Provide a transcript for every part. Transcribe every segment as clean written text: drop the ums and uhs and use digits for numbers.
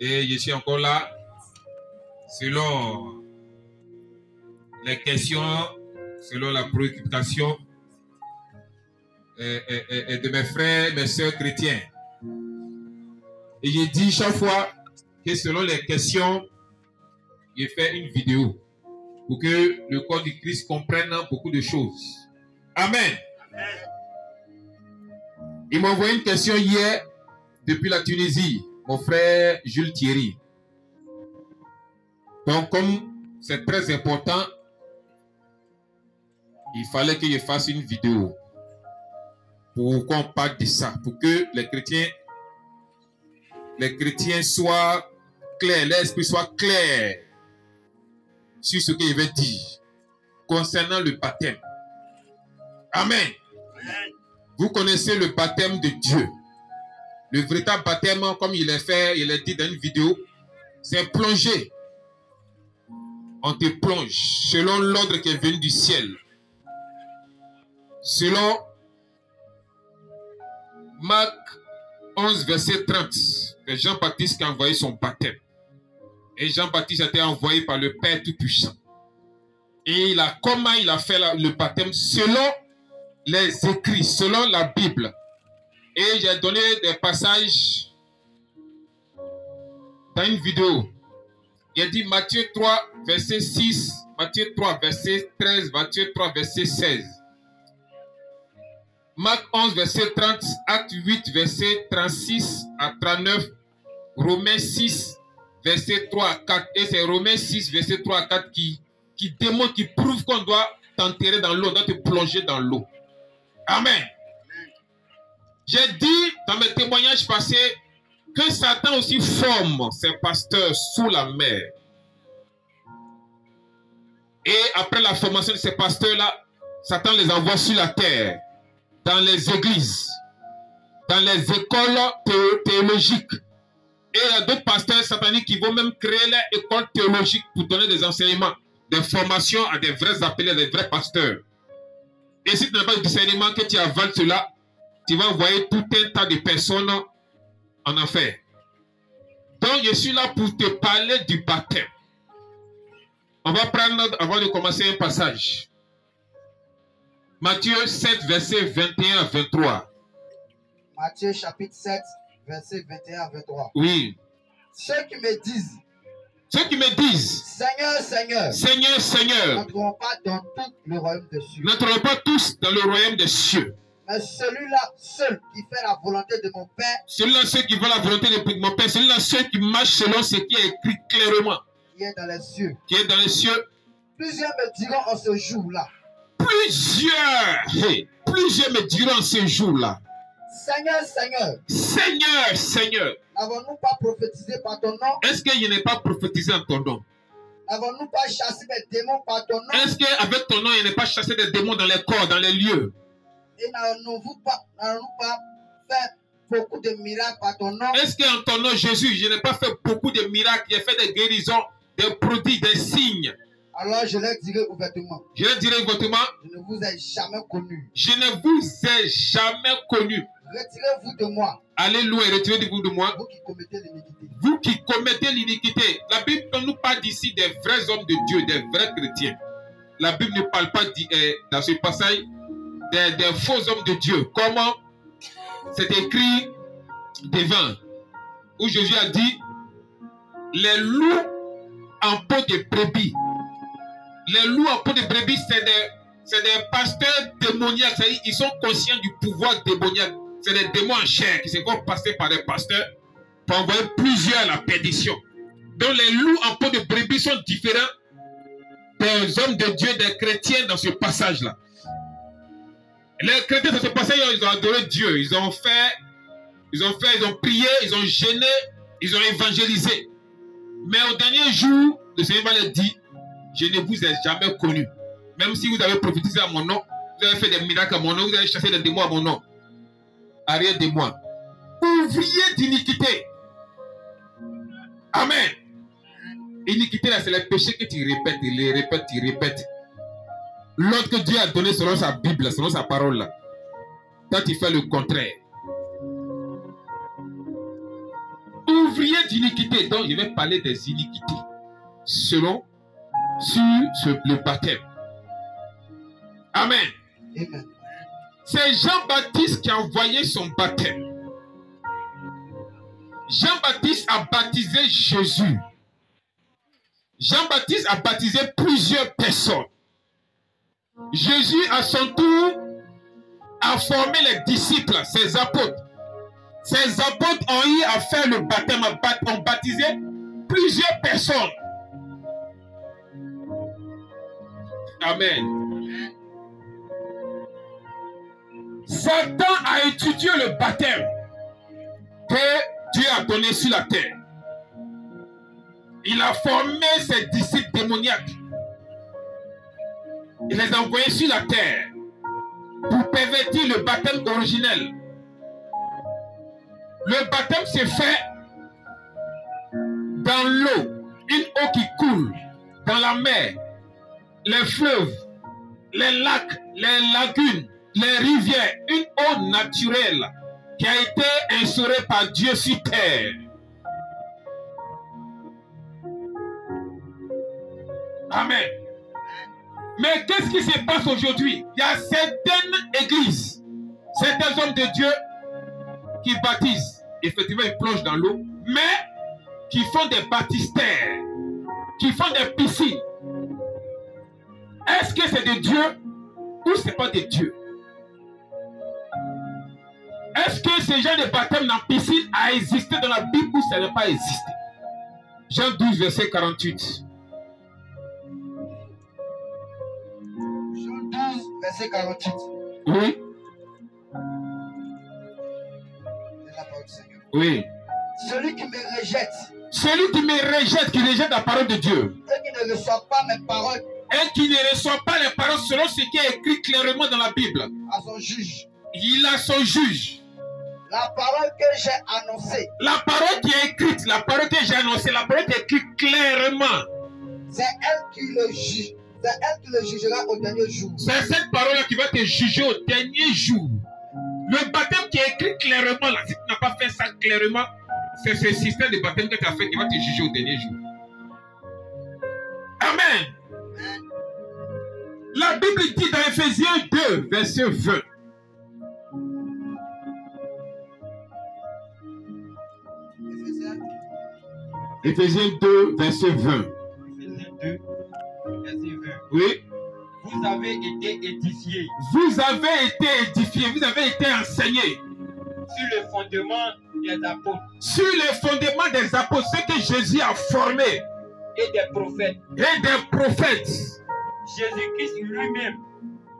Et je suis encore là selon les questions, selon la préoccupation de mes frères, mes soeurs chrétiens. Et je dis chaque fois que selon les questions, je fais une vidéo pour que le corps du Christ comprenne beaucoup de choses. Amen. Il m'a envoyé une question hier depuis la Tunisie, mon frère Jules Thierry. Donc, comme c'est très important, il fallait que je fasse une vidéo pour qu'on parle de ça, pour que les chrétiens soient clairs, l'esprit soit clair sur ce que je vais dire concernant le baptême. Amen. Vous connaissez le baptême de Dieu. Le véritable baptême, comme il est dit dans une vidéo, c'est plonger. On te plonge selon l'ordre qui est venu du ciel. Selon Marc 11, verset 30, c'est Jean-Baptiste qui a envoyé son baptême. Et Jean-Baptiste a été envoyé par le Père Tout-Puissant. Et comment il a fait le baptême selon les écrits, selon la Bible. Et j'ai donné des passages dans une vidéo. Il a dit Matthieu 3, verset 6, Matthieu 3, verset 13, Matthieu 3, verset 16. Marc 11, verset 30, Acte 8, verset 36 à 39, Romains 6, verset 3 à 4. Et c'est Romains 6, verset 3 à 4 qui démontre, qui prouve qu'on doit t'enterrer dans l'eau, on doit te plonger dans l'eau. Amen. J'ai dit dans mes témoignages passés que Satan aussi forme ses pasteurs sous la mer. Et après la formation de ces pasteurs-là, Satan les envoie sur la terre, dans les églises, dans les écoles théologiques. Et il y a d'autres pasteurs sataniques qui vont même créer les écoles théologiques pour donner des enseignements, des formations à des vrais appelés, à des vrais pasteurs. Et si tu n'as pas de discernement, que tu avales cela, tu vas envoyer tout un tas de personnes en enfer. Donc, je suis là pour te parler du baptême. On va prendre, avant de commencer, un passage. Matthieu 7, verset 21 à 23. Matthieu chapitre 7, verset 21 à 23. Oui. Ceux qui me disent, Seigneur, Seigneur, Seigneur, Seigneur, n'entreront pas dans tout le royaume des cieux. N'entreront pas tous dans le royaume des cieux. Mais celui-là seul qui fait la volonté de mon Père, Celui-là seul qui fait la volonté de mon Père, celui-là seul qui marche selon ce qui est écrit clairement, qui est dans les cieux. qui est dans les cieux. Plusieurs me diront en ce jour-là, plusieurs me diront en ce jour-là, Seigneur, Seigneur, Seigneur, Seigneur, n'avons-nous pas prophétisé par ton nom? est-ce que je n'ai pas prophétisé en ton nom? N'avons-nous pas chassé des démons par ton nom? Est-ce qu'avec ton nom, je n'ai pas chassé des démons dans les corps, dans les lieux? Et n'avons-nous pas fait beaucoup de miracles par ton nom? Est-ce qu'en ton nom, Jésus, je n'ai pas fait beaucoup de miracles, j'ai fait des guérisons, des prodiges, des signes? Alors je leur dirai ouvertement, Je leur dirai ouvertement, je ne vous ai jamais connu. je ne vous ai jamais connu. Retirez-vous de moi, Allez loin, retirez-vous de moi. vous qui commettez l'iniquité. Vous qui commettez l'iniquité. La Bible ne nous parle d'ici des vrais hommes de Dieu, des vrais chrétiens. La Bible ne parle pas dans ce passage des faux hommes de Dieu. Comment c'est écrit devant, où Jésus a dit, les loups en peau de brebis. Les loups en peau de brebis, c'est des pasteurs démoniaques. Ils sont conscients du pouvoir démoniaque. C'est des démons en chair qui se font passer par des pasteurs pour envoyer plusieurs à la perdition. Donc les loups en peau de brebis sont différents des hommes de Dieu, des chrétiens dans ce passage-là. Les chrétiens dans ce passage, ils ont adoré Dieu. Ils ont prié, ils ont gêné, ils ont évangélisé. Mais au dernier jour, le Seigneur va leur dire, je ne vous ai jamais connu. Même si vous avez prophétisé à mon nom, vous avez fait des miracles à mon nom, vous avez chassé des démons à mon nom. Arrière de moi. Ouvrier d'iniquité. Amen. Iniquité, là, c'est les péchés que tu répètes, tu répètes. L'autre que Dieu a donné selon sa Bible, selon sa parole, là. Toi, tu fais le contraire. Ouvrier parler d'iniquité, donc je vais parler des iniquités selon le baptême. Amen. Amen. C'est Jean-Baptiste qui a envoyé son baptême. Jean-Baptiste a baptisé Jésus. Jean-Baptiste a baptisé plusieurs personnes. Jésus, à son tour, a formé les disciples, ses apôtres. Ces apôtres ont eu à faire le baptême, ont baptisé plusieurs personnes. Amen. Satan a étudié le baptême que Dieu a donné sur la terre. Il a formé ses disciples démoniaques. Il les a envoyés sur la terre pour pervertir le baptême originel. Le baptême s'est fait dans l'eau, une eau qui coule, dans la mer, les fleuves, les lacs, les lagunes, les rivières, une eau naturelle qui a été instaurée par Dieu sur terre. Amen. Mais qu'est-ce qui se passe aujourd'hui? Il y a certaines églises, certains hommes de Dieu qui baptisent, effectivement ils plongent dans l'eau, mais qui font des baptistères, qui font des piscines. Est-ce que c'est de Dieu ou ce n'est pas de Dieu? Est-ce que ce genre de baptême dans la piscine a existé dans la Bible ou ça n'a pas existé? Jean 12, verset 48. Jean 12, verset 48. Oui. La parole du Seigneur. Oui. Celui qui me rejette Celui qui me rejette, qui rejette la parole de Dieu, et qui ne reçoit pas mes paroles et qui ne reçoit pas les paroles selon ce qui est écrit clairement dans la Bible, à son juge, il a son juge. la parole que j'ai annoncée, La parole qui est écrite, la parole que j'ai annoncée, la parole qui est écrite clairement, c'est elle qui le juge. C'est elle qui le jugera au dernier jour. c'est cette parole-là qui va te juger au dernier jour. Le baptême qui est écrit clairement, là, si tu n'as pas fait ça clairement, c'est ce système de baptême que tu as fait qui va te juger au dernier jour. Amen. La Bible dit dans Ephésiens 2, verset 20. Ephésiens 2, verset 20. Ephésiens 2, verset 20. Oui. Vous avez été édifiés Vous avez été édifiés, vous avez été enseignés sur le fondement des apôtres sur les fondements des apôtres, ce que Jésus a formé, et des prophètes. et des prophètes. Jésus-Christ lui-même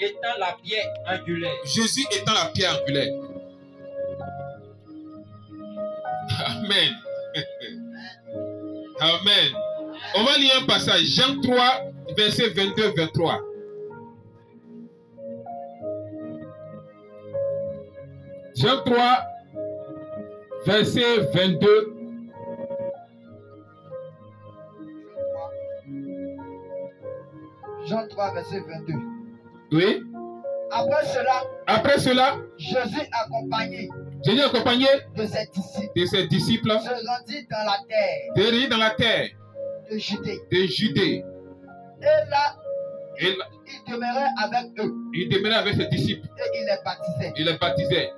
étant la pierre angulaire. Jésus étant la pierre angulaire. Amen. Amen. On va lire un passage. Jean 3, verset 22-23. Jean 3, verset 22. Jean 3, verset 22. Oui. Après cela, Jésus accompagné accompagné de ses disciples, de ses disciples, se rendit dans la terre dérivé dans la terre de Judée. de Judée. Et là, Et là, il demeurait avec eux il demeurait avec ses disciples. et il les baptisait. Il les baptisait.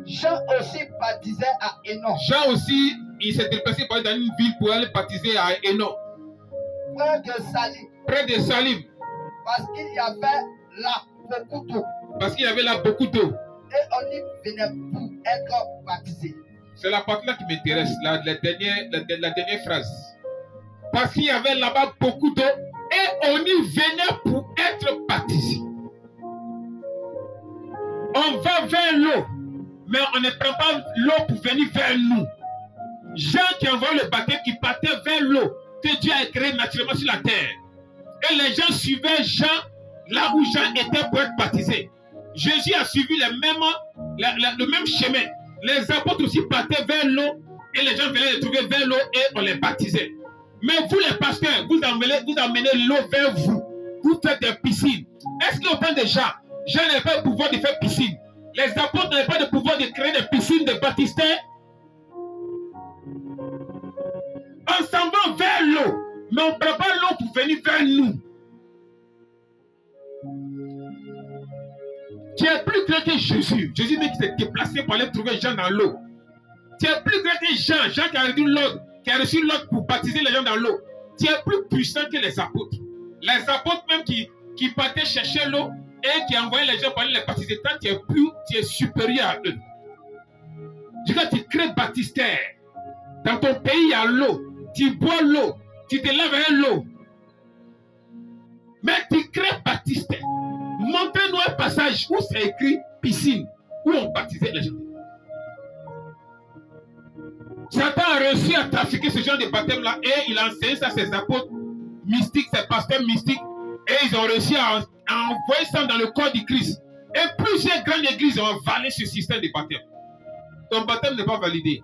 Jean aussi baptisait à Hénon, Jean aussi, il s'est déplacé pour aller dans une ville pour aller baptiser à Hénon, près de Salim, près de Salim, parce qu'il y avait là beaucoup d'eau parce qu'il y avait là beaucoup d'eau. et on y venait pour être baptisé. C'est la partie-là qui m'intéresse, la dernière phrase. Parce qu'il y avait là-bas beaucoup d'eau et on y venait pour être baptisé. On va vers l'eau, mais on ne prend pas l'eau pour venir vers nous. Jean qui envoie le baptême qui partait vers l'eau que Dieu a créé naturellement sur la terre. Et les gens suivaient Jean là où Jean était pour être baptisé. Jésus a suivi le même chemin. Les apôtres aussi partaient vers l'eau et les gens venaient les trouver vers l'eau et on les baptisait. Mais vous les pasteurs, vous amenez l'eau vers vous. Vous faites des piscines. Est-ce qu'il y a autant de gens? Jean n'avait pas le pouvoir de faire piscine. Les apôtres n'avaient pas le pouvoir de créer des piscines de baptistères. On s'en va vers l'eau, mais on ne prend pas l'eau pour venir vers nous. Tu es plus grand que Jésus. Jésus dit qu'il s'est déplacé pour aller trouver Jean dans l'eau. Tu es plus grand que Jean. Jean qui a reçu l'ordre pour baptiser les gens dans l'eau. Tu es plus puissant que les apôtres. Les apôtres même qui partaient chercher l'eau et qui envoyaient les gens pour aller les baptiser. Tant tu es supérieur à eux. Je dis que tu crées baptistère. Dans ton pays, il y a l'eau. Tu bois l'eau. Tu te laves avec l'eau. Mais tu crées baptistère. Montrez-nous un passage où c'est écrit piscine, où on baptisait les gens. Satan a réussi à trafiquer ce genre de baptême-là et il a enseigné ça à ses apôtres mystiques, ses pasteurs mystiques, et ils ont réussi à envoyer ça dans le corps du Christ. Et plusieurs grandes églises ont avalé ce système de baptême. Ton baptême n'est pas validé.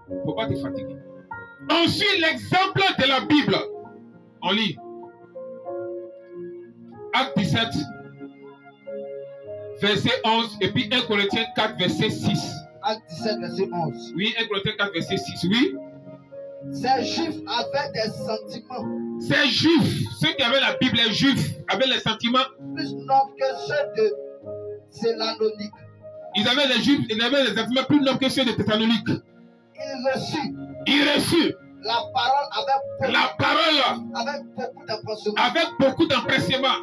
Il ne faut pas te fatiguer. On suit l'exemple de la Bible. On lit. Acte 17, verset 11, et puis 1 Corinthiens 4, verset 6. Acte 17, verset 11. Oui, 1 Corinthiens 4, verset 6. Oui. Ces juifs avaient des sentiments Ces juifs, ceux qui avaient la Bible, les juifs, avaient les sentiments. plus nobles que ceux de Thessalonique. Ils avaient les juifs, ils avaient les sentiments plus nobles que ceux de Thessalonique. Ils reçurent la parole avec beaucoup d'empressement.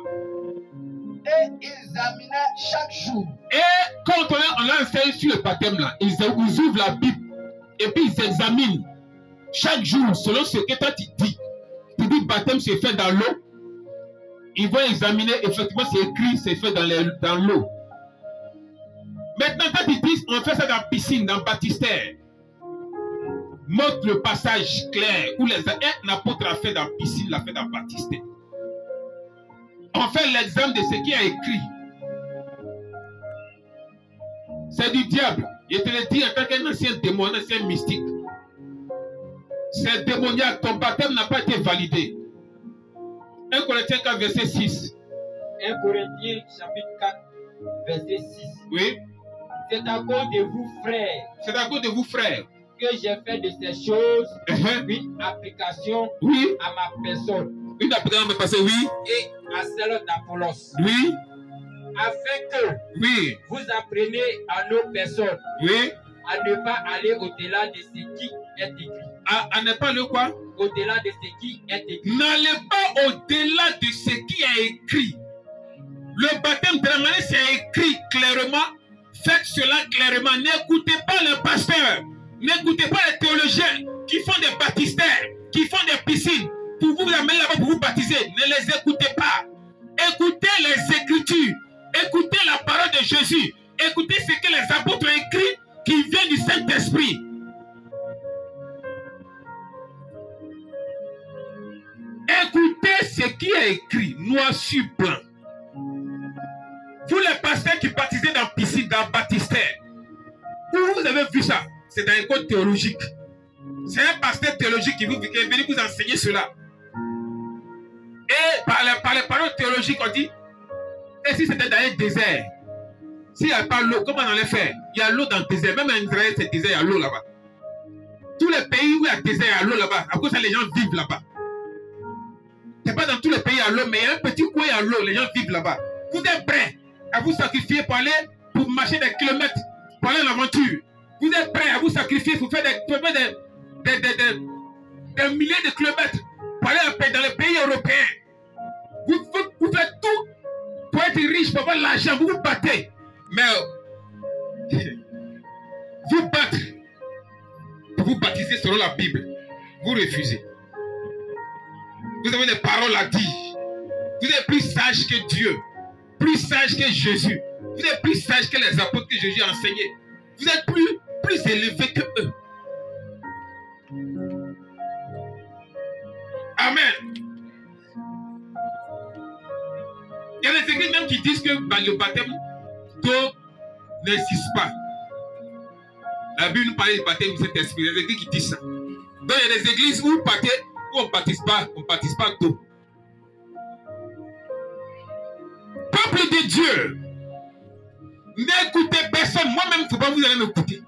Et ils examinaient chaque jour. Et quand on a enseigné sur le baptême là, ils ouvrent la Bible et puis ils examinent chaque jour selon ce que toi tu dis. Tu dis baptême c'est fait dans l'eau. Ils vont examiner, effectivement c'est écrit, c'est fait dans l'eau. Maintenant quand ils disent on fait ça dans la piscine, dans le baptistère, montre le passage clair où un apôtre a fait dans la piscine, l'a fait dans le baptistère. On fait l'examen de ce qui a écrit. C'est du diable. Je te le dis en tant qu'un ancien démon, un ancien mystique. C'est démoniaque. Ton baptême n'a pas été validé. 1 Corinthiens 4, verset 6. 1 Corinthiens chapitre 4, verset 6. Oui. C'est à cause de vous, frères. C'est à cause de vous, frères. Que j'ai fait de ces choses une application à ma personne. Une application à ma personne, oui. Et à celle d'Apollos. Oui. Afin que vous appreniez à nos personnes à ne pas aller au-delà de ce qui est écrit. À ne pas le quoi? Au-delà de ce qui est écrit. N'allez pas au-delà de ce qui est écrit. Le baptême de la manière, c'est écrit clairement. Faites cela clairement. N'écoutez pas les pasteurs. N'écoutez pas les théologiens qui font des baptistères, qui font des piscines. Pour vous amener là-bas pour vous baptiser. Ne les écoutez pas. Écoutez les Écritures. Écoutez la parole de Jésus. Écoutez ce que les apôtres ont écrit qui vient du Saint-Esprit. Écoutez ce qui est écrit, noir sur blanc. Vous les pasteurs qui baptisez dans la piscine, dans le baptistère, où vous avez vu ça? C'est dans l'école théologique. C'est un pasteur théologique qui est venu vous enseigner cela. Et par les paroles théologiques, on dit, et si c'était dans un désert, s'il n'y a pas l'eau, comment on allait faire? Il y a l'eau dans le désert. Même en Israël, c'est désert, il y a l'eau là-bas. Tous les pays où il y a désert, il y a l'eau là-bas. À cause de ça, les gens vivent là-bas. C'est pas dans tous les pays, il y a l'eau, mais il y a un petit coin, il y a l'eau, les gens vivent là-bas. Vous êtes prêts à vous sacrifier pour aller, pour marcher des kilomètres, pour aller à l'aventure. Vous êtes prêts à vous sacrifier pour faire des milliers de kilomètres pour aller dans les pays européens. Vous faites tout pour être riche, pour avoir l'argent, vous vous battez. Mais vous battre pour vous baptiser selon la Bible, vous refusez. Vous avez des paroles à dire. Vous êtes plus sage que Dieu, plus sage que Jésus. Vous êtes plus sage que les apôtres que Jésus a enseigné. Vous êtes plus élevé que eux. Amen. Il y a des églises même qui disent que le baptême d'eau n'existe pas. La Bible nous parle du baptême de cet esprit. Il y a des églises qui disent ça. Donc il y a des églises où on ne baptise pas d'eau. Peuple de Dieu, n'écoutez personne. Moi-même, il ne faut pas vous allez m'écouter.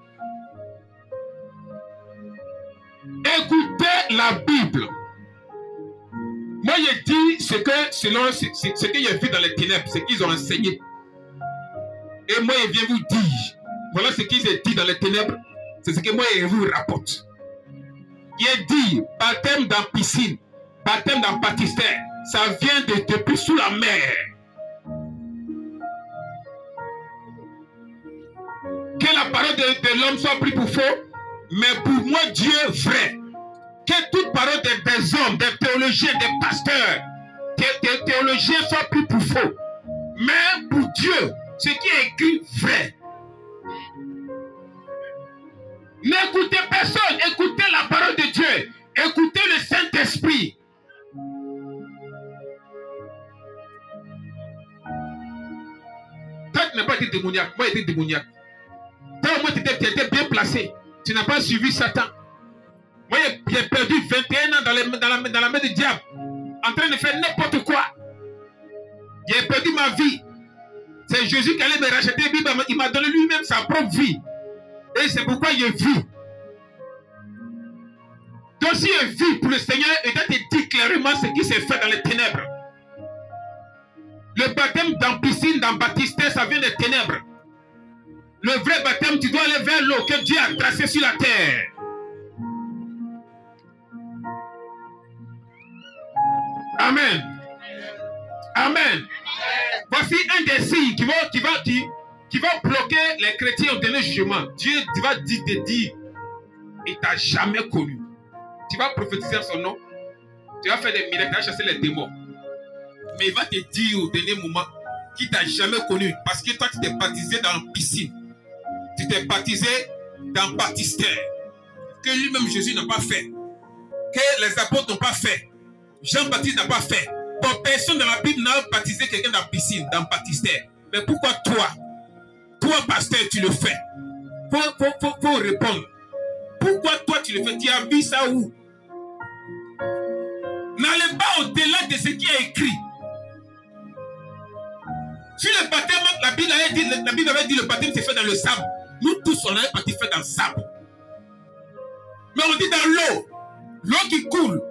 Écoutez la Bible. Moi, je dis ce que j'ai vu dans les ténèbres, ce qu'ils ont enseigné. Et moi, je viens vous dire, voilà ce qu'ils ont dit dans les ténèbres, c'est ce que moi, je vous rapporte. Il dit, baptême dans piscine, baptême dans baptistère, ça vient depuis sous la mer. Que la parole de l'homme soit prise pour faux, mais pour moi, Dieu vrai. Que toute parole des hommes, des théologiens, des pasteurs, des théologiens soit prise pour faux. Mais pour Dieu, ce qui est écrit vrai. N'écoutez personne, écoutez la parole de Dieu, écoutez le Saint-Esprit. Toi, tu n'as pas été démoniaque, moi j'ai été démoniaque. Toi, au moins, tu étais bien placé. Tu n'as pas suivi Satan. Moi, j'ai perdu 21 ans dans la main du diable, en train de faire n'importe quoi. J'ai perdu ma vie. C'est Jésus qui allait me racheter. Il m'a donné lui-même sa propre vie. Et c'est pourquoi je vis. Donc si je vis pour le Seigneur, il doit te dire clairement ce qui s'est fait dans les ténèbres. Le baptême dans piscine, dans baptistère, ça vient des ténèbres. Le vrai baptême, tu dois aller vers l'eau que Dieu a tracée sur la terre. Amen. Amen. Voici un des signes qui va bloquer les chrétiens au dernier jugement. Dieu va te dire, il t'a jamais connu. Tu vas prophétiser en son nom. Tu vas faire des miracles, tu vas chasser les démons. Mais il va te dire au dernier moment qu'il t'a jamais connu. Parce que toi, tu t'es baptisé dans la piscine. Tu t'es baptisé dans le baptistère. Que lui-même Jésus n'a pas fait. Que les apôtres n'ont pas fait. Jean-Baptiste n'a pas fait. Bon, personne dans la Bible n'a baptisé quelqu'un dans la piscine, dans le baptistère. Mais pourquoi toi, pasteur, tu le fais? Faut répondre. Pourquoi toi tu le fais? Tu as vu ça où? N'allez pas au-delà de ce qui est écrit. Sur le baptême, la Bible avait dit le baptême s'est fait dans le sable. Nous tous, on avait parti fait dans le sable. Mais on dit dans l'eau. L'eau qui coule.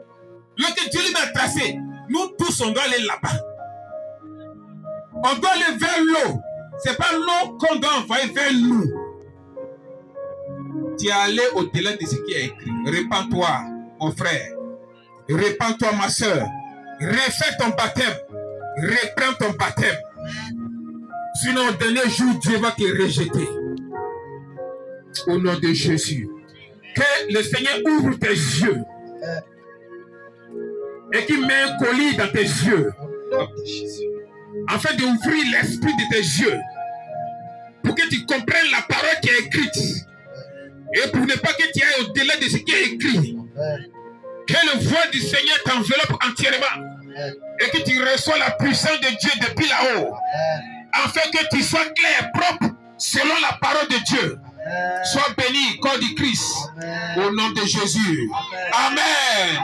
L'eau que Dieu lui a tracée. Nous tous, on doit aller là-bas. On doit aller vers l'eau. Ce n'est pas l'eau qu'on doit envoyer vers nous. Tu es allé au-delà de ce qui est écrit. Répands-toi, mon frère. Répands-toi, ma soeur. Refais ton baptême. Reprends ton baptême. Sinon, au dernier jour, Dieu va te rejeter. Au nom de Jésus. Que le Seigneur ouvre tes yeux. Et qu'il met un colis dans tes yeux. Afin d'ouvrir l'esprit de tes yeux. Pour que tu comprennes la parole qui est écrite. Et pour ne pas que tu ailles au-delà de ce qui est écrit. Que le voix du Seigneur t'enveloppe entièrement. Et que tu reçois la puissance de Dieu depuis là-haut. Afin que tu sois clair, propre, selon la parole de Dieu. Sois béni, corps du Christ. Au nom de Jésus. Amen.